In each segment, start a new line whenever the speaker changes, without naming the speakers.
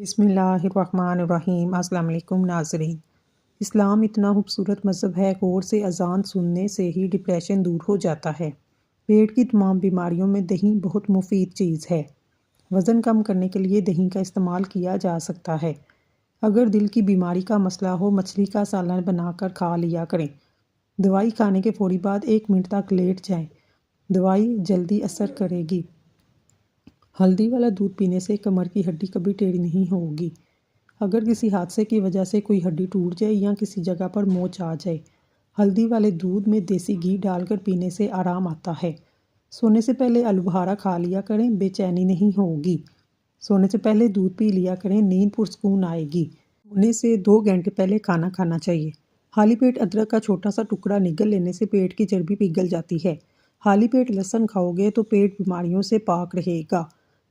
بسم اللہ الرحمن الرحیم۔ السلام علیکم ناظرین۔ اسلام اتنا خوبصورت مذہب ہے، غور سے اذان سننے سے ہی ڈپریشن دور ہو جاتا ہے۔ پیٹ کی تمام بیماریوں میں دہی بہت مفید چیز ہے۔ وزن کم کرنے کے لیے دہی کا استعمال کیا جا سکتا ہے۔ اگر دل کی بیماری کا مسئلہ ہو، مچھلی کا سالن بنا کر کھا لیا کریں۔ دوائی کھانے کے فوری بعد 1 منٹ تک لیٹ جائیں، دوائی جلدی اثر کرے گی۔ ہلدی والا دودھ پینے سے کمر کی ہڈی کبھی ٹیڑھی نہیں ہوگی۔ اگر کسی حادثے کی وجہ سے کوئی ہڈی ٹوٹ جائے یا کسی جگہ پر موچ آ جائے، ہلدی والے دودھ میں دیسی گھی ڈال کر پینے سے آرام آتا ہے۔ سونے سے پہلے آلو بخارا کھا لیا کریں، بے چینی نہیں ہوگی۔ سونے سے پہلے دودھ پی لیا کریں، نیند پرسکون آئے گی۔ سونے سے 2 گھنٹے پہلے کھانا کھانا چاہیے۔ خالی پیٹ ادرک کا چھوٹا سا ٹکڑا نگل لینے سے پیٹ کی چربی پگھل جاتی ہے۔ خالی پیٹ لہسن کھاؤ گے تو پیٹ بیماریوں سے پاک رہے گا۔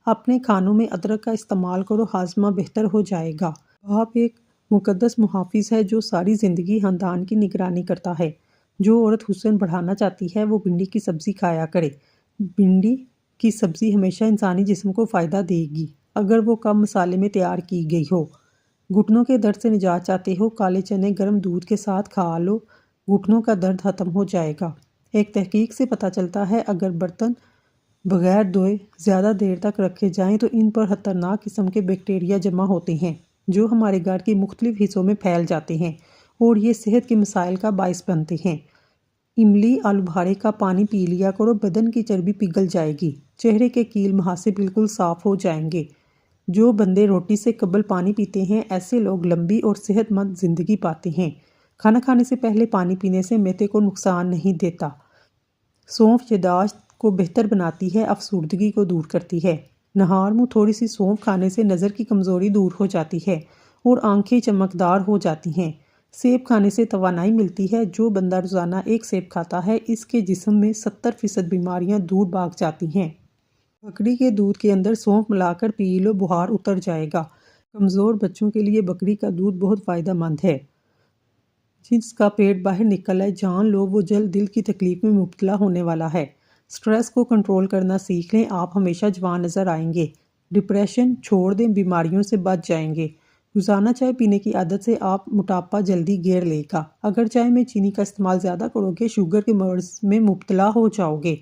اپنے کھانوں میں ادرک کا استعمال کرو، ہاضمہ بہتر ہو جائے گا۔ باپ ایک مقدس محافظ ہے جو ساری زندگی خاندان کی نگرانی کرتا ہے۔ جو عورت حسن بڑھانا چاہتی ہے وہ بھنڈی کی سبزی کھایا کرے۔ بھنڈی کی سبزی ہمیشہ انسانی جسم کو فائدہ دے گی اگر وہ کم مسالے میں تیار کی گئی ہو۔ گھٹنوں کے درد سے نجات چاہتے ہو، کالے چنے گرم دودھ کے ساتھ کھا لو، گھٹنوں کا درد ختم ہو جائے گا۔ ایک تحقیق سے پتہ چلتا ہے اگر برتن بغیر دھوئے زیادہ دیر تک رکھے جائیں تو ان پر خطرناک قسم کے بیکٹیریا جمع ہوتے ہیں جو ہمارے گھر کے مختلف حصوں میں پھیل جاتے ہیں اور یہ صحت کے مسائل کا باعث بنتے ہیں۔ املی آلو بخارے کا پانی پی لیا کرو، بدن کی چربی پگھل جائے گی، چہرے کے کیل مہاسے بالکل صاف ہو جائیں گے۔ جو بندے روٹی سے قبل پانی پیتے ہیں ایسے لوگ لمبی اور صحت مند زندگی پاتے ہیں۔ کھانا کھانے سے پہلے پانی پینے سے معدے کو نقصان نہیں دیتا۔ سونف یادداشت کو بہتر بناتی ہے، افسردگی کو دور کرتی ہے۔ نہار منہ تھوڑی سی سونف کھانے سے نظر کی کمزوری دور ہو جاتی ہے اور آنکھیں چمکدار ہو جاتی ہیں۔ سیب کھانے سے توانائی ملتی ہے۔ جو بندہ روزانہ 1 سیب کھاتا ہے اس کے جسم میں 70% بیماریاں دور بھاگ جاتی ہیں۔ بکری کے دودھ کے اندر سونف ملا کر پی لو، بخار اتر جائے گا۔ کمزور بچوں کے لیے بکری کا دودھ بہت فائدہ مند ہے۔ جس کا پیٹ باہر نکل آئے جان لو وہ جلد دل کی تکلیف میں مبتلا ہونے والا ہے۔ سٹریس کو کنٹرول کرنا سیکھ لیں، آپ ہمیشہ جوان نظر آئیں گے۔ ڈپریشن چھوڑ دیں، بیماریوں سے بچ جائیں گے۔ روزانہ چائے پینے کی عادت سے آپ موٹاپا جلدی گھیر لے گا۔ اگر چائے میں چینی کا استعمال زیادہ کرو گے شوگر کے مرض میں مبتلا ہو جاؤ گے۔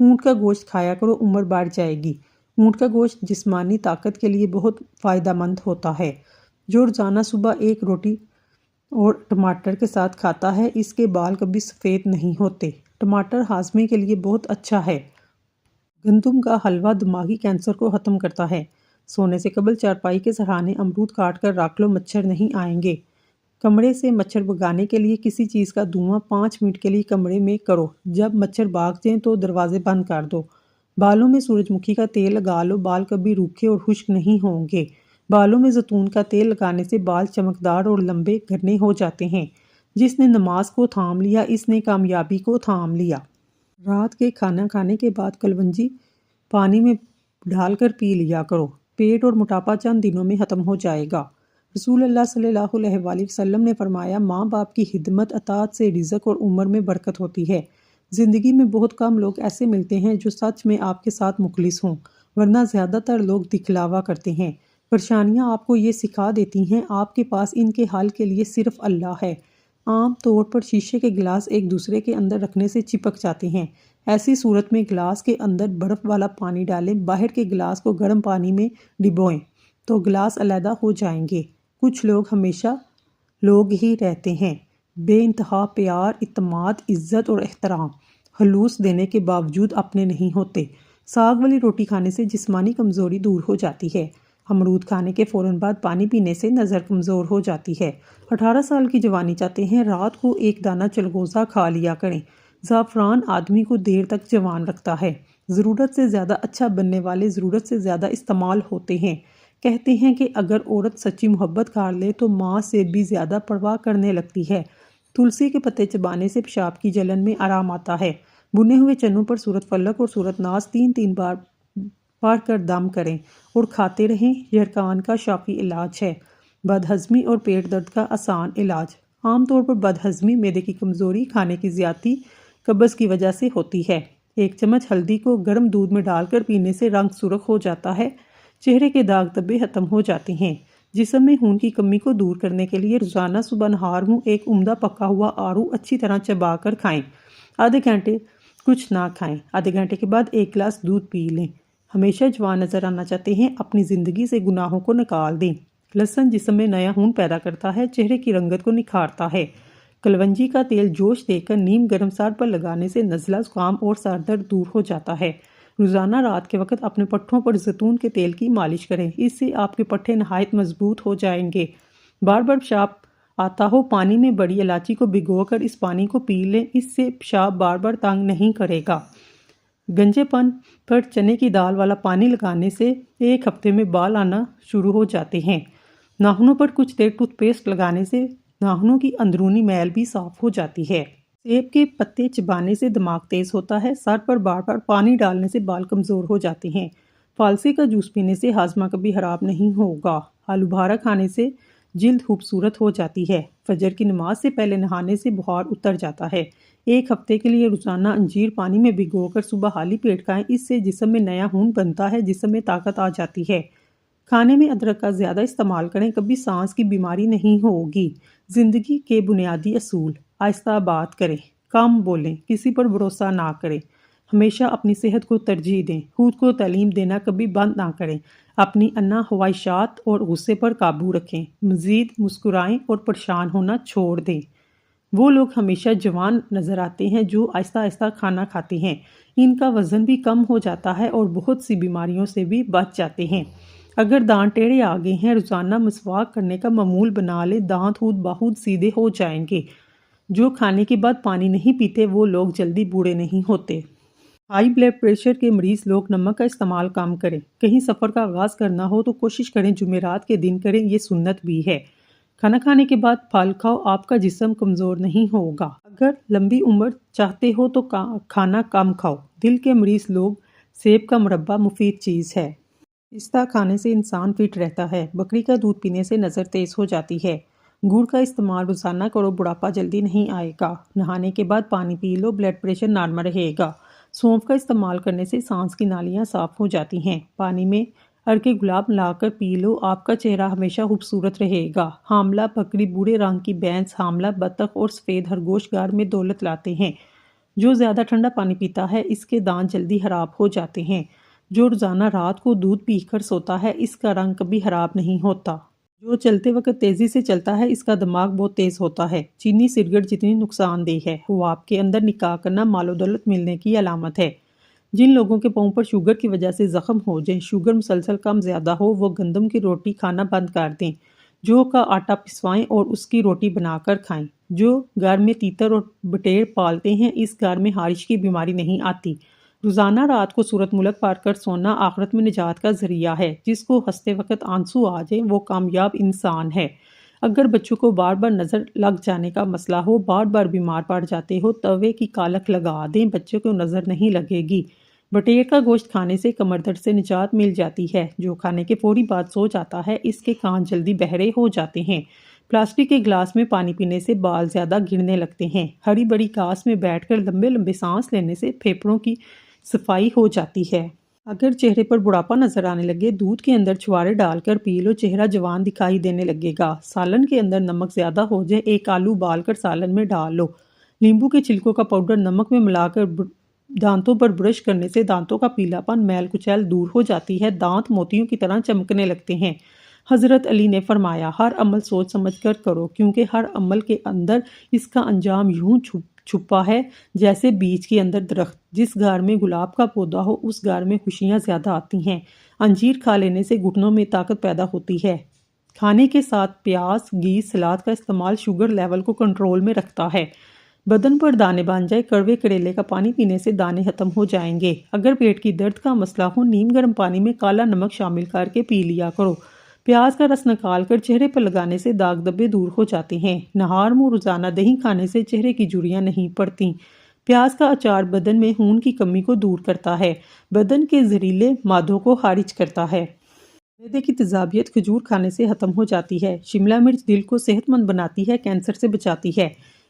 اونٹ کا گوشت کھایا کرو، عمر بڑھ جائے گی۔ اونٹ کا گوشت جسمانی طاقت کے لیے بہت فائدہ مند ہوتا ہے۔ جو روزانہ صبح 1 روٹی اور ٹماٹر کے ساتھ کھاتا ہے اس کے بال کبھی سفید نہیں ہوتے۔ ٹماٹر ہاضمے کے لیے بہت اچھا ہے۔ گندم کا حلوہ دماغی کینسر کو ختم کرتا ہے۔ سونے سے قبل چارپائی کے سرہانے امرود کاٹ کر رکھ لو، مچھر نہیں آئیں گے۔ کمرے سے مچھر بھگانے کے لیے کسی چیز کا دھواں 5 منٹ کے لیے کمرے میں کرو، جب مچھر بھاگ جائیں تو دروازے بند کر دو۔ بالوں میں سورج مکھی کا تیل لگا لو، بال کبھی روکھے اور خشک نہیں ہوں گے۔ بالوں میں زیتون کا تیل لگانے سے بال چمکدار اور لمبے گھنے ہو جاتے ہیں۔ جس نے نماز کو تھام لیا اس نے کامیابی کو تھام لیا۔ رات کے کھانا کھانے کے بعد کلونجی پانی میں ڈال کر پی لیا کرو، پیٹ اور موٹاپا چند دنوں میں ختم ہو جائے گا۔ رسول اللہ صلی اللہ علیہ وآلہ وسلم نے فرمایا، ماں باپ کی خدمت اطاعت سے رزق اور عمر میں برکت ہوتی ہے۔ زندگی میں بہت کم لوگ ایسے ملتے ہیں جو سچ میں آپ کے ساتھ مخلص ہوں، ورنہ زیادہ تر لوگ دکھلاوا کرتے ہیں۔ پریشانیاں آپ کو یہ سکھا دیتی ہیں آپ کے پاس ان کے حل کے لیے صرف اللہ ہے۔ عام طور پر شیشے کے گلاس ایک دوسرے کے اندر رکھنے سے چپک جاتے ہیں۔ ایسی صورت میں گلاس کے اندر برف والا پانی ڈالیں، باہر کے گلاس کو گرم پانی میں ڈبوئیں تو گلاس علیحدہ ہو جائیں گے۔ کچھ لوگ ہمیشہ لوگ ہی رہتے ہیں، بے انتہا پیار، اعتماد، عزت اور احترام، خلوص دینے کے باوجود اپنے نہیں ہوتے۔ ساگ والی روٹی کھانے سے جسمانی کمزوری دور ہو جاتی ہے۔ امرود کھانے کے فوراً بعد پانی پینے سے نظر کمزور ہو جاتی ہے۔ 18 سال کی جوانی چاہتے ہیں، رات کو 1 دانہ چلغوزہ کھا لیا کریں۔ زعفران آدمی کو دیر تک جوان رکھتا ہے۔ ضرورت سے زیادہ اچھا بننے والے ضرورت سے زیادہ استعمال ہوتے ہیں۔ کہتے ہیں کہ اگر عورت سچی محبت کر لے تو ماں سے بھی زیادہ پرواہ کرنے لگتی ہے۔ تلسی کے پتے چبانے سے پیشاب کی جلن میں آرام آتا ہے۔ بنے ہوئے چنوں پر سورۃ فلق اور سورۃ ناس 3 بار پڑھ کر دم کریں اور کھاتے رہیں، یرقان کا شافی علاج ہے۔ بد ہضمی اور پیٹ درد کا آسان علاج۔ عام طور پر بد ہضمی، معدے کی کمزوری، کھانے کی زیادتی، قبض کی وجہ سے ہوتی ہے۔ 1 چمچ ہلدی کو گرم دودھ میں ڈال کر پینے سے رنگ سرخ ہو جاتا ہے۔ چہرے کے داغ دھبے ختم ہو جاتے ہیں۔ جسم میں خون کی کمی کو دور کرنے کے لیے روزانہ صبح نہار منہ ایک عمدہ پکا ہوا آڑو اچھی طرح چبا کر کھائیں۔ آدھے گھنٹے کچھ نہ کھائیں۔ آدھے گھنٹے کے بعد ایک گلاس دودھ پی لیں۔ ہمیشہ جوان نظر آنا چاہتے ہیں، اپنی زندگی سے گناہوں کو نکال دیں۔ لہسن جسم میں نیا خون پیدا کرتا ہے، چہرے کی رنگت کو نکھارتا ہے۔ کلونجی کا تیل جوش دے کر نیم گرم سر پر لگانے سے نزلہ، زکام اور سر درد دور ہو جاتا ہے۔ روزانہ رات کے وقت اپنے پٹھوں پر زیتون کے تیل کی مالش کریں، اس سے آپ کے پٹھے نہایت مضبوط ہو جائیں گے۔ بار بار پیشاب آتا ہو، پانی میں بڑی الائچی کو بھگو کر اس پانی کو پی لیں، اس سے پیشاب بار بار تنگ نہیں کرے گا۔ گنجے پن پر چنے کی دال والا پانی لگانے سے ایک ہفتے میں بال آنا شروع ہو جاتے ہیں۔ ناخنوں پر کچھ دیر ٹوتھ پیسٹ لگانے سے ناخنوں کی اندرونی میل بھی صاف ہو جاتی ہے۔ سیب کے پتے چبانے سے دماغ تیز ہوتا ہے۔ سر پر بار بار پانی ڈالنے سے بال کمزور ہو جاتے ہیں۔ فالسے کا جوس پینے سے ہاضمہ کبھی خراب نہیں ہوگا۔ آلو بھارا کھانے سے جلد خوبصورت ہو جاتی ہے۔ فجر کی نماز سے پہلے نہانے سے بخار اتر جاتا ہے۔ ایک ہفتے کے لیے روزانہ انجیر پانی میں بھگو کر صبح خالی پیٹ کھائیں، اس سے جسم میں نیا خون بنتا ہے، جسم میں طاقت آ جاتی ہے۔ کھانے میں ادرک کا زیادہ استعمال کریں، کبھی سانس کی بیماری نہیں ہوگی۔ زندگی کے بنیادی اصول: آہستہ بات کریں، کم بولیں، کسی پر بھروسہ نہ کریں، ہمیشہ اپنی صحت کو ترجیح دیں، خود کو تعلیم دینا کبھی بند نہ کریں، اپنی انا خواہشات اور غصے پر قابو رکھیں، مزید مسکرائیں اور پریشان ہونا چھوڑ دیں۔ وہ لوگ ہمیشہ جوان نظر آتے ہیں جو آہستہ آہستہ کھانا کھاتے ہیں۔ ان کا وزن بھی کم ہو جاتا ہے اور بہت سی بیماریوں سے بھی بچ جاتے ہیں۔ اگر دانت ٹیڑھے آ گئے ہیں، روزانہ مسواک کرنے کا معمول بنا لیں، دانت خود بخود سیدھے ہو جائیں گے۔ جو کھانے کے بعد پانی نہیں پیتے وہ لوگ جلدی بوڑھے نہیں ہوتے۔ ہائی بلڈ پریشر کے مریض لوگ نمک کا استعمال کم کریں۔ کہیں سفر کا آغاز کرنا ہو تو کوشش کریں جمعرات کے دن کریں، یہ سنت بھی ہے۔ کھانا کھانے کے بعد پھل کھاؤ، آپ کا جسم کمزور نہیں ہوگا۔ اگر لمبی عمر چاہتے ہو تو کھانا کم کھاؤ۔ دل کے مریض لوگ سیب کا مربع مفید چیز ہے۔ پستہ کھانے سے انسان فٹ رہتا ہے۔ بکری کا دودھ پینے سے نظر تیز ہو جاتی ہے۔ گڑ کا استعمال روزانہ کرو، بڑھاپا جلدی نہیں آئے گا۔ نہانے کے بعد پانی پی لو، بلڈ پریشر نارمل رہے گا۔ سونف کا استعمال کرنے سے سانس کی نالیاں صاف ہو جاتی ہیں۔ پانی میں ارکے گلاب ملا کر پی لو، آپ کا چہرہ ہمیشہ خوبصورت رہے گا۔ حاملہ بکری، بھورے رنگ کی بھینس، حاملہ بطخ اور سفید خرگوش گھر میں دولت لاتے ہیں۔ جو زیادہ ٹھنڈا پانی پیتا ہے اس کے دانت جلدی خراب ہو جاتے ہیں۔ جو روزانہ رات کو دودھ پی کر سوتا ہے اس کا رنگ کبھی خراب نہیں ہوتا۔ جو چلتے وقت تیزی سے چلتا ہے اس کا دماغ بہت تیز ہوتا ہے۔ چینی سگریٹ جتنی نقصان دہ ہے، وہ آپ کے اندر نکاح کرنا مال و دولت ملنے کی علامت ہے۔ جن لوگوں کے پاؤں پر شوگر کی وجہ سے زخم ہو جائیں، شوگر مسلسل کم زیادہ ہو، وہ گندم کی روٹی کھانا بند کر دیں۔ جو کا آٹا پسوائیں اور اس کی روٹی بنا کر کھائیں۔ جو گھر میں تیتر اور بٹیر پالتے ہیں اس گھر میں خارش کی بیماری نہیں آتی۔ روزانہ رات کو سورۃ ملک پڑھ کر سونا آخرت میں نجات کا ذریعہ ہے۔ جس کو ہنستے وقت آنسو آ جائیں وہ کامیاب انسان ہے۔ اگر بچوں کو بار بار نظر لگ جانے کا مسئلہ ہو، بار بار بیمار پڑ جاتے ہو، توے کی کالک لگا دیں، بچوں کو نظر نہیں لگے گی۔ بٹیر کا گوشت کھانے سے کمر درد سے نجات مل جاتی ہے۔ جو کھانے کے فوری بعد سو جاتا ہے اس کے کان جلدی بہرے ہو جاتے ہیں۔ پلاسٹک کے گلاس میں پانی پینے سے بال زیادہ گرنے لگتے ہیں۔ ہری بڑی گھاس میں بیٹھ کر لمبے لمبے سانس لینے سے پھیپھڑوں کی صفائی ہو جاتی ہے۔ اگر چہرے پر بڑھاپا نظر آنے لگے، دودھ کے اندر چھوارے ڈال کر پی لو، چہرہ جوان دکھائی دینے لگے گا۔ سالن کے اندر نمک زیادہ ہو جائے، ایک آلو ابال کر سالن میں ڈال لو۔ لیمبو کے چھلکوں کا پاؤڈر نمک میں ملا کر دانتوں پر برش کرنے سے دانتوں کا پیلا پن، میل کچیل دور ہو جاتی ہے، دانت موتیوں کی طرح چمکنے لگتے ہیں۔ حضرت علی نے فرمایا، ہر عمل سوچ سمجھ کر کرو، کیونکہ ہر عمل کے اندر اس کا انجام یوں چھپا ہے جیسے بیج کے اندر درخت۔ جس گھر میں گلاب کا پودا ہو اس گھر میں خوشیاں زیادہ آتی ہیں۔ انجیر کھا لینے سے گھٹنوں میں طاقت پیدا ہوتی ہے۔ کھانے کے ساتھ پیاز، گھی، سلاد کا استعمال شوگر لیول کو کنٹرول میں رکھتا ہے۔ بدن پر دانے بن جائے، کڑوے کریلے کا پانی پینے سے دانے ختم ہو جائیں گے۔ اگر پیٹ کی درد کا مسئلہ ہو، نیم گرم پانی میں کالا نمک شامل کر کے پی لیا کرو۔ پیاز کا رس نکال کر چہرے پر لگانے سے داغ دھبے دور ہو جاتے ہیں۔ نہار منہ روزانہ دہی کھانے سے چہرے کی جھریاں نہیں پڑتیں۔ پیاز کا اچار بدن میں خون کی کمی کو دور کرتا ہے، بدن کے زہریلے مادوں کو خارج کرتا ہے۔ معدے کی تیزابیت کھجور کھانے سے ختم ہو جاتی ہے۔ شملہ مرچ دل کو صحت مند بناتی ہے، کینسر سے بچاتی ہے۔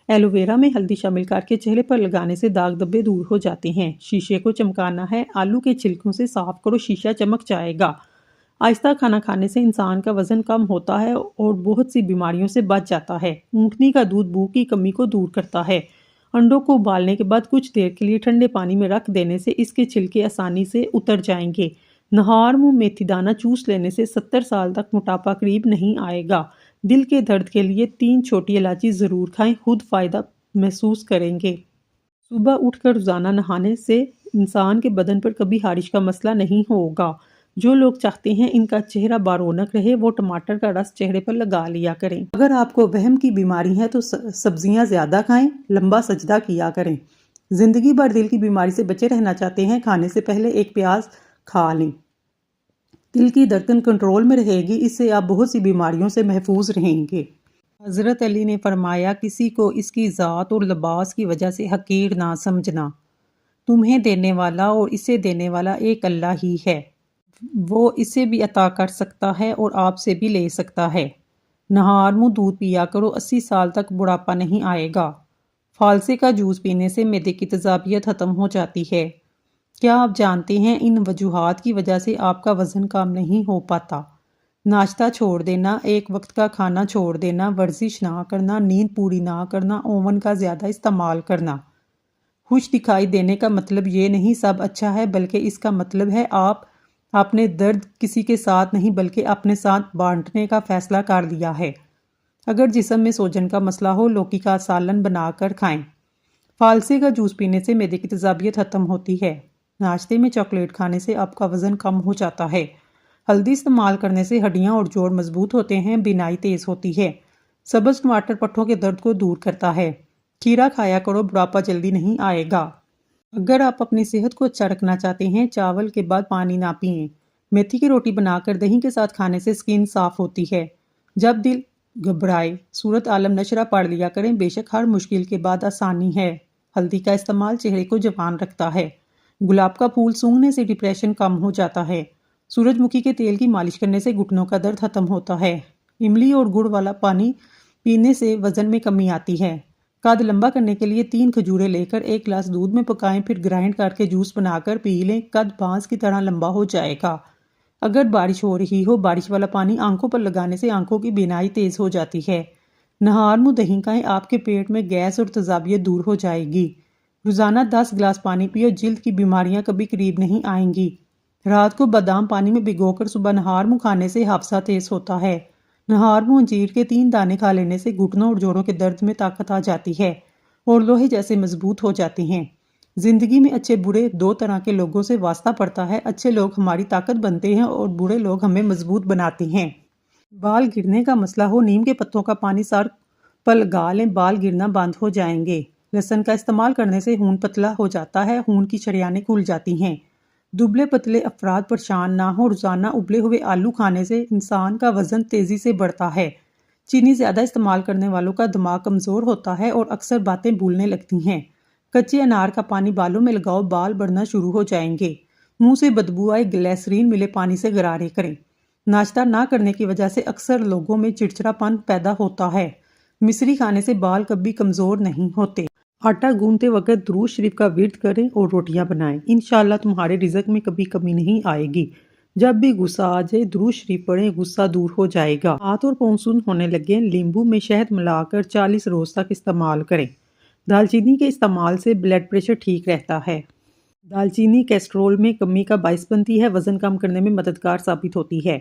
ایلو ویرا میں ہلدی شامل کر کے چہرے پر لگانے سے داغ دھبے دور ہو جاتے ہیں۔ شیشے کو چمکانا ہے، آلو کے چھلکوں سے صاف کرو، شیشہ چمک جائے گا۔ آہستہ کھانا کھانے سے انسان کا وزن کم ہوتا ہے اور بہت سی بیماریوں سے بچ جاتا ہے۔ اونٹنی کا دودھ بھوک کی کمی کو دور کرتا ہے۔ انڈوں کو ابالنے کے بعد کچھ دیر کے لیے ٹھنڈے پانی میں رکھ دینے سے اس کے چھلکے آسانی سے اتر جائیں گے۔ نہار منہ میتھی دانہ چوس لینے سے 70 سال تک موٹاپا قریب نہیں آئے گا۔ دل کے درد کے لیے 3 چھوٹی الائچی ضرور کھائیں، خود فائدہ محسوس کریں گے۔ صبح اٹھ کر روزانہ نہانے سے انسان کے بدن پر کبھی خارش کا مسئلہ نہیں ہوگا۔ جو لوگ چاہتے ہیں ان کا چہرہ بارونق رہے وہ ٹماٹر کا رس چہرے پر لگا لیا کریں۔ اگر آپ کو وہم کی بیماری ہے تو سبزیاں زیادہ کھائیں، لمبا سجدہ کیا کریں۔ زندگی بھر دل کی بیماری سے بچے رہنا چاہتے ہیں، کھانے سے پہلے ایک پیاز کھا لیں۔ دل کی دھڑکن کنٹرول میں رہے گی، اس سے آپ بہت سی بیماریوں سے محفوظ رہیں گے۔ حضرت علی نے فرمایا، کسی کو اس کی ذات اور لباس کی وجہ سے حقیر نہ سمجھنا۔ تمہیں دینے والا اور اسے دینے والا ایک اللہ ہی ہے۔ وہ اسے بھی عطا کر سکتا ہے اور آپ سے بھی لے سکتا ہے۔ نہار منہ دودھ پیا کرو، 80 سال تک بڑھاپا نہیں آئے گا۔ فالسے کا جوس پینے سے معدے کی تیزابیت ختم ہو جاتی ہے۔ کیا آپ جانتے ہیں ان وجوہات کی وجہ سے آپ کا وزن کم نہیں ہو پاتا؟ ناشتہ چھوڑ دینا، ایک وقت کا کھانا چھوڑ دینا، ورزش نہ کرنا، نیند پوری نہ کرنا، اوون کا زیادہ استعمال کرنا۔ خوش دکھائی دینے کا مطلب یہ نہیں سب اچھا ہے، بلکہ اس کا مطلب ہے آپ اپنے درد کسی کے ساتھ نہیں بلکہ اپنے ساتھ بانٹنے کا فیصلہ کر لیا ہے۔ اگر جسم میں سوجن کا مسئلہ ہو، لوکی کا سالن بنا کر کھائیں۔ فالسے کا جوس پینے سے معدے کی تیزابیت ختم ہوتی ہے۔ ناشتے میں چاکلیٹ کھانے سے آپ کا وزن کم ہو جاتا ہے۔ ہلدی استعمال کرنے سے ہڈیاں اور جوڑ مضبوط ہوتے ہیں، بینائی تیز ہوتی ہے۔ سبز ٹماٹر پٹھوں کے درد کو دور کرتا ہے۔ کھیرا کھایا کرو، بڑھاپا جلدی نہیں آئے گا۔ اگر آپ اپنی صحت کو اچھا رکھنا چاہتے ہیں، چاول کے بعد پانی نہ پئیں۔ میتھی کی روٹی بنا کر دہی کے ساتھ کھانے سے سکن صاف ہوتی ہے۔ جب دل گھبرائے، سورت عالم نشرہ پڑھ لیا کریں، بے شک ہر مشکل کے بعد آسانی ہے۔ ہلدی کا استعمال چہرے کو جوان رکھتا ہے۔ گلاب کا پھول سونگھنے سے ڈپریشن کم ہو جاتا ہے۔ سورج مکھی کے تیل کی مالش کرنے سے گھٹنوں کا درد ختم ہوتا ہے۔ املی اور گڑ والا پانی پینے سے وزن میں کمی آتی ہے۔ قد لمبا کرنے کے لیے 3 کھجوریں لے کر 1 گلاس دودھ میں پکائیں، پھر گرائنڈ کر کے جوس بنا کر پی لیں، قد بانس کی طرح لمبا ہو جائے گا۔ اگر بارش ہو رہی ہو، بارش والا پانی آنکھوں پر لگانے سے آنکھوں کی بینائی تیز ہو جاتی ہے۔ نہار منہ دہی کھائیں، آپ کے پیٹ میں گیس اور تیزابیت دور ہو جائے گی۔ روزانہ 10 گلاس پانی پیو، جلد کی بیماریاں کبھی قریب نہیں آئیں گی۔ رات کو بادام پانی میں بھگو کر صبح نہار منہ کھانے سے حافظہ تیز ہوتا ہے۔ نہار منہ انجیر کے 3 دانے کھا لینے سے گھٹنوں اور جوڑوں کے درد میں طاقت آ جاتی ہے اور لوہے جیسے مضبوط ہو جاتے ہیں۔ زندگی میں اچھے برے 2 طرح کے لوگوں سے واسطہ پڑتا ہے۔ اچھے لوگ ہماری طاقت بنتے ہیں اور برے لوگ ہمیں مضبوط بناتے ہیں۔ بال گرنے کا مسئلہ ہو، نیم کے پتوں کا پانی سر پر لگا لیں، بال گرنا بند ہو جائیں گے۔ لہسن کا استعمال کرنے سے خون پتلا ہو جاتا ہے، خون کی شریانیں کھل جاتی ہیں۔ دبلے پتلے افراد پریشان نہ ہوں، روزانہ ابلے ہوئے آلو کھانے سے انسان کا وزن تیزی سے بڑھتا ہے۔ چینی زیادہ استعمال کرنے والوں کا دماغ کمزور ہوتا ہے اور اکثر باتیں بھولنے لگتی ہیں۔ کچے انار کا پانی بالوں میں لگاؤ، بال بڑھنا شروع ہو جائیں گے۔ منہ سے بدبو آئے، گلیسرین ملے پانی سے غرارے کریں۔ ناشتہ نہ کرنے کی وجہ سے اکثر لوگوں میں چڑچڑاپن پیدا ہوتا ہے۔ مصری کھانے سے بال کبھی کمزور نہیں ہوتے۔ آٹا گوندتے وقت درود شریف کا ورد کریں اور روٹیاں بنائیں، انشاءاللہ تمہارے رزق میں کبھی کمی نہیں آئے گی۔ جب بھی غصہ آ جائے درود شریف پڑھیں، غصہ دور ہو جائے گا۔ ہاتھ اور پاؤں سن ہونے لگے، لیمبو میں شہد ملا کر 40 روز تک استعمال کریں۔ دال چینی کے استعمال سے بلڈ پریشر ٹھیک رہتا ہے۔ دال چینی کیسٹرول میں کمی کا باعث بنتی ہے، وزن کم کرنے میں مددگار ثابت ہوتی ہے۔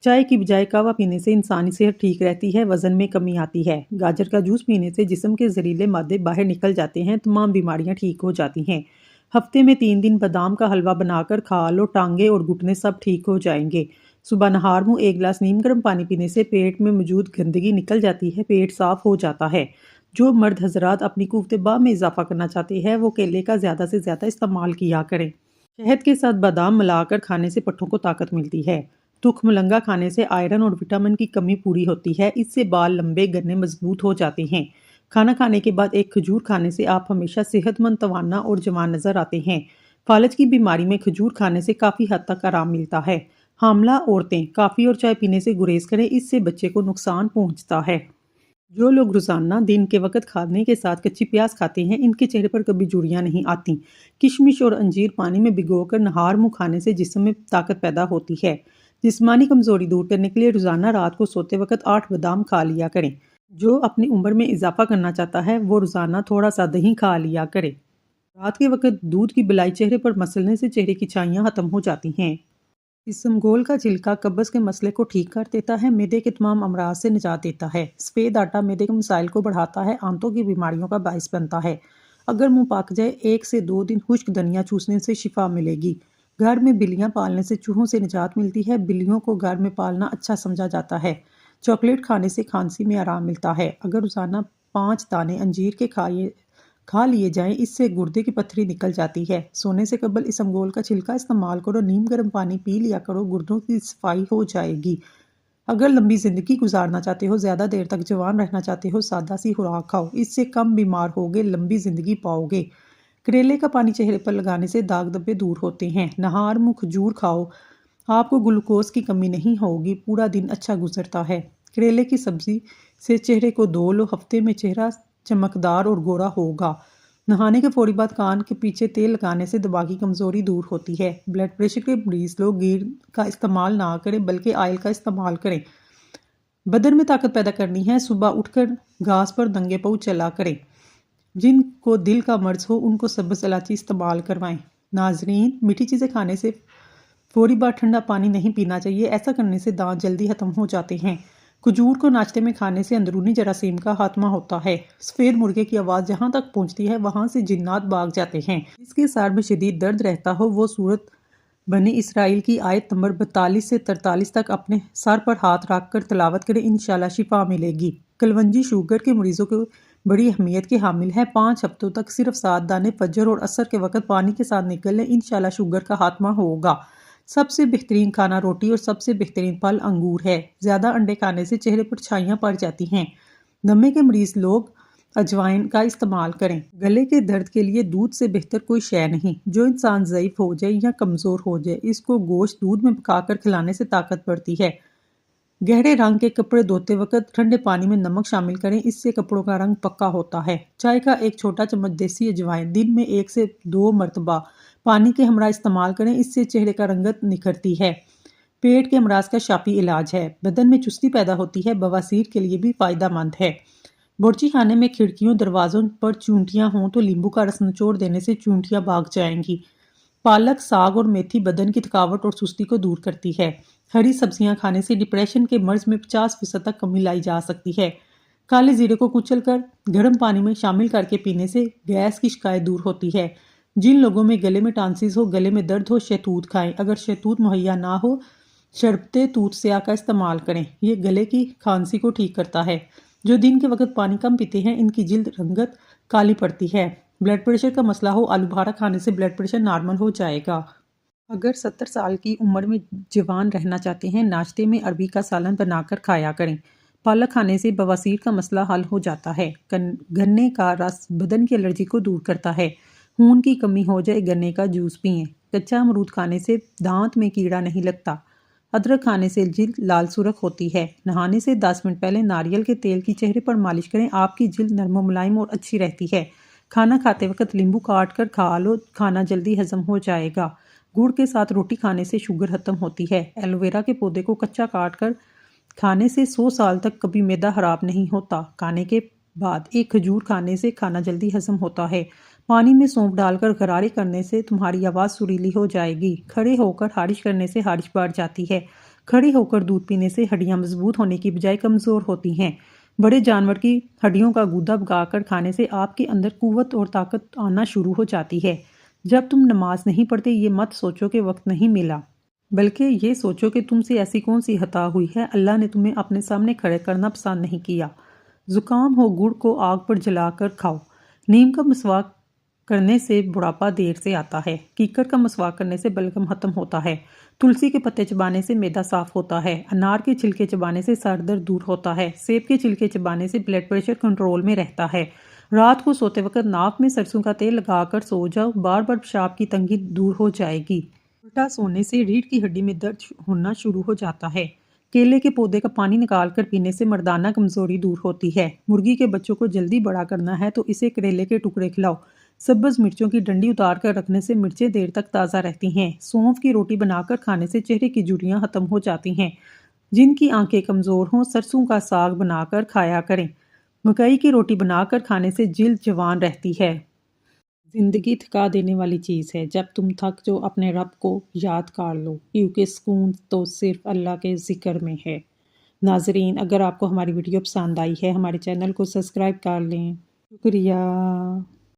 چائے کی بجائے قہوہ پینے سے انسانی صحت ٹھیک رہتی ہے، وزن میں کمی آتی ہے۔ گاجر کا جوس پینے سے جسم کے زہریلے مادے باہر نکل جاتے ہیں، تمام بیماریاں ٹھیک ہو جاتی ہیں۔ ہفتے میں 3 دن بادام کا حلوہ بنا کر کھا لو، ٹانگیں اور گھٹنے سب ٹھیک ہو جائیں گے۔ صبح نہار منہ 1 گلاس نیم گرم پانی پینے سے پیٹ میں موجود گندگی نکل جاتی ہے، پیٹ صاف ہو جاتا ہے۔ جو مرد حضرات اپنی قوت باہ میں اضافہ کرنا چاہتے ہیں وہ کیلے کا زیادہ سے زیادہ استعمال کیا کریں۔ شہد کے ساتھ بادام ملا کر کھانے سے پٹھوں کو طاقت ملتی ہے۔ تخم ملنگا کھانے سے آئرن اور وٹامن کی کمی پوری ہوتی ہے، اس سے بال لمبے گنے مضبوط ہو جاتے ہیں۔ کھانا کھانے کے بعد 1 کھجور کھانے سے آپ ہمیشہ صحت مند، توانا اور جوان نظر آتے ہیں۔ فالج کی بیماری میں کھجور کھانے سے کافی حد تک آرام ملتا ہے۔ حاملہ عورتیں کافی اور چائے پینے سے گریز کریں، اس سے بچے کو نقصان پہنچتا ہے۔ جو لوگ روزانہ دن کے وقت کھانے کے ساتھ کچی پیاز کھاتے ہیں، ان کے چہرے پر کبھی جھریاں نہیں آتی۔ کشمش اور انجیر پانی میں بھگو کر نہار منہ کھانے سے جسم میں طاقت پیدا ہوتی ہے۔ جسمانی کمزوری دور کرنے کے لیے روزانہ رات کو سوتے وقت 8 بادام کھا لیا کریں۔ جو اپنی عمر میں اضافہ کرنا چاہتا ہے وہ روزانہ تھوڑا سا دہی کھا لیا کرے۔ رات کے وقت دودھ کی بلائی چہرے پر مسلنے سے چہرے کی چھائیاں ختم ہو جاتی ہیں۔ اسمگول کا چھلکا قبض کے مسئلے کو ٹھیک کر دیتا ہے، معدے کے تمام امراض سے نجات دیتا ہے۔ سفید آٹا معدے کے مسائل کو بڑھاتا ہے، آنتوں کی بیماریوں کا باعث بنتا ہے۔ اگر منہ پک جائے 1 سے 2 دن خشک دھنیا چوسنے سے شفا ملے گی۔ گھر میں بلیاں پالنے سے چوہوں سے نجات ملتی ہے، بلیوں کو گھر میں پالنا اچھا سمجھا جاتا ہے۔ چاکلیٹ کھانے سے کھانسی میں آرام ملتا ہے۔ اگر روزانہ 5 دانے انجیر کے کھا لیے جائیں، اس سے گردے کی پتھری نکل جاتی ہے۔ سونے سے قبل اسمگول کا چھلکا استعمال کرو، نیم گرم پانی پی لیا کرو، گردوں کی صفائی ہو جائے گی۔ اگر لمبی زندگی گزارنا چاہتے ہو، زیادہ دیر تک جوان رہنا چاہتے ہو، سادہ سی خوراک کھاؤ، اس سے کم بیمار ہوگے، لمبی زندگی پاؤ گے۔ کریلے کا پانی چہرے پر لگانے سے داغ دھبے دور ہوتے ہیں۔ نہار منہ کھجور کھاؤ، آپ کو گلوکوز کی کمی نہیں ہوگی، پورا دن اچھا گزرتا ہے۔ کریلے کی سبزی سے چہرے کو دھو لو، ہفتے میں چہرہ چمکدار اور گورا ہوگا۔ نہانے کے فوری بعد کان کے پیچھے تیل لگانے سے دماغی کمزوری دور ہوتی ہے۔ بلڈ پریشر کے مریض لوگ گھی کا استعمال نہ کریں بلکہ آئل کا استعمال کریں۔ بدن میں طاقت پیدا کرنی ہے، صبح اٹھ کر گھاس پر ننگے پاؤں چلا کریں۔ جن کو دل کا مرض ہو ان کو سبز الائچی استعمال کروائیں۔ ناظرین، میٹھی چیزیں کھانے سے فوری بعد ٹھنڈا پانی نہیں پینا چاہیے، ایسا کرنے سے دانت جلدی ختم ہو جاتے ہیں۔ کھجور کو ناشتے میں کھانے سے اندرونی جراثیم کا خاتمہ ہوتا ہے۔ سفید مرغے کی آواز جہاں تک پہنچتی ہے وہاں سے جنات بھاگ جاتے ہیں۔ جس کے سر میں شدید درد رہتا ہو وہ سورت بنی اسرائیل کی آیت نمبر 42 سے 43 تک اپنے سر پر ہاتھ رکھ کر تلاوت کرے، انشاءاللہ شفا ملے گی۔ کلونجی شوگر کے مریضوں کو بڑی اہمیت کے حامل ہے۔ 5 ہفتوں تک صرف 7 دانے فجر اور عصر کے وقت پانی کے ساتھ نگل لیں، انشاءاللہ شوگر کا خاتمہ ہوگا۔ سب سے بہترین کھانا روٹی اور سب سے بہترین پھل انگور ہے۔ زیادہ انڈے کھانے سے چہرے پر چھائیاں پڑ جاتی ہیں۔ دمے کے مریض لوگ اجوائن کا استعمال کریں۔ گلے کے درد کے لیے دودھ سے بہتر کوئی شے نہیں۔ جو انسان ضعیف ہو جائے یا کمزور ہو جائے، اس کو گوشت دودھ میں پکا کر کھلانے سے طاقت بڑھتی ہے۔ گہرے رنگ کے کپڑے دھوتے وقت ٹھنڈے پانی میں نمک شامل کریں، اس سے کپڑوں کا رنگ پکا ہوتا ہے۔ چائے کا ایک چھوٹا چمچ دیسی اجوائن دن میں 1 سے 2 مرتبہ پانی کے ہمراہ استعمال کریں، اس سے چہرے کا رنگت نکھرتی ہے۔ پیٹ کے امراض کا شافی علاج ہے۔ بدن میں چستی پیدا ہوتی ہے، بواسیر کے لیے بھی فائدہ مند ہے۔ بورچی خانے میں کھڑکیوں دروازوں پر چونٹیاں ہوں تو لیمبو کا رس نچوڑ دینے سے چونٹیاں بھاگ جائیں گی۔ پالک، ساگ اور میتھی بدن کی تھکاوٹ اور سستی کو دور کرتی ہے۔ ہری سبزیاں کھانے سے ڈپریشن کے مرض میں 50% تک کمی لائی جا سکتی ہے۔ کالے زیرے کو کچل کر گرم پانی میں شامل کر کے پینے سے گیس کی شکایت دور ہوتی ہے۔ جن لوگوں میں گلے میں ٹانسلز ہو، گلے میں درد ہو، شہتوت کھائیں۔ اگر شہتوت مہیا نہ ہو، شربت توت سیاہ کا استعمال کریں، یہ گلے کی کھانسی کو ٹھیک کرتا ہے۔ جو دن کے وقت پانی کم پیتے ہیں ان کی جلد رنگت کالی پڑتی ہے۔ بلڈ پریشر کا مسئلہ ہو، آلو بخارا کھانے سے بلڈ پریشر نارمل ہو جائے گا۔ اگر 70 سال کی عمر میں جوان رہنا چاہتے ہیں، ناشتے میں عربی کا سالن بنا کر کھایا کریں۔ پالک کھانے سے بواسیر کا مسئلہ حل ہو جاتا ہے۔ گنے کا رس بدن کی الرجی کو دور کرتا ہے۔ خون کی کمی ہو جائے، گنے کا جوس پئیں۔ کچا امرود کھانے سے دانت میں کیڑا نہیں لگتا۔ ادرک کھانے سے جلد لال سرخ ہوتی ہے۔ نہانے سے 10 منٹ پہلے ناریل کے تیل کی چہرے پر مالش کریں، آپ کی جلد نرم و ملائم اور اچھی رہتی ہے۔ کھانا کھاتے وقت لیمبو کاٹ کر کھا لو، کھانا جلدی ہضم ہو جائے گا۔ گڑ کے ساتھ روٹی کھانے سے شوگر ختم ہوتی ہے۔ ایلو ویرا کے پودے کو کچا کاٹ کر کھانے سے 100 سال تک کبھی معدہ خراب نہیں ہوتا۔ کھانے کے بعد ایک کھجور کھانے سے کھانا جلدی ہضم ہوتا ہے۔ پانی میں سونف ڈال کر غرارے کرنے سے تمہاری آواز سریلی ہو جائے گی۔ کھڑے ہو کر خارش کرنے سے خارش بڑھ جاتی ہے۔ کھڑے ہو کر دودھ پینے سے ہڈیاں مضبوط ہونے کی بجائے کمزور ہوتی ہیں۔ بڑے جانور کی ہڈیوں کا گودا پکا کر کھانے سے آپ کے اندر قوت اور طاقت آنا شروع ہو جاتی ہے۔ جب تم نماز نہیں پڑھتے یہ مت سوچو کہ وقت نہیں ملا، بلکہ یہ سوچو کہ تم سے ایسی کون سی خطا ہوئی ہے، اللہ نے تمہیں اپنے سامنے کھڑے کرنا پسند نہیں کیا۔ زکام ہو، گڑ کو آگ پر جلا کر کھاؤ۔ نیم کا مسواک کرنے سے بڑھاپا دیر سے آتا ہے۔ کیکر کا مسواک کرنے سے بلغم ختم ہوتا ہے۔ تلسی کے پتے چبانے سے معدہ صاف ہوتا ہے۔ انار کے چھلکے چبانے سے سر درد دور ہوتا ہے۔ سیب کے چھلکے چبانے سے بلڈ پریشر کنٹرول میں رہتا ہے۔ رات کو سوتے وقت ناک میں سرسوں کا تیل لگا کر سو جاؤ، بار بار پیشاب کی تنگی دور ہو جائے گی۔ الٹا سونے سے ریڑھ کی ہڈی میں درد ہونا شروع ہو جاتا ہے۔ کیلے کے پودے کا پانی نکال کر پینے سے مردانہ کمزوری دور ہوتی ہے۔ مرغی کے بچوں کو جلدی بڑا کرنا ہے تو اسے کریلے کے ٹکڑے کھلاؤ۔ سبز مرچوں کی ڈنڈی اتار کر رکھنے سے مرچیں دیر تک تازہ رہتی ہیں۔ سونف کی روٹی بنا کر کھانے سے چہرے کی جھریاں ختم ہو جاتی ہیں۔ جن کی آنکھیں کمزور ہوں سرسوں کا ساگ بنا کر کھایا کریں۔ مکئی کی روٹی بنا کر کھانے سے جلد جوان رہتی ہے۔ زندگی تھکا دینے والی چیز ہے، جب تم تھک جو اپنے رب کو یاد کر لو، کیونکہ سکون تو صرف اللہ کے ذکر میں ہے۔ ناظرین، اگر آپ کو ہماری ویڈیو پسند آئی ہے ہمارے چینل کو سبسکرائب کر لیں۔ شکریہ۔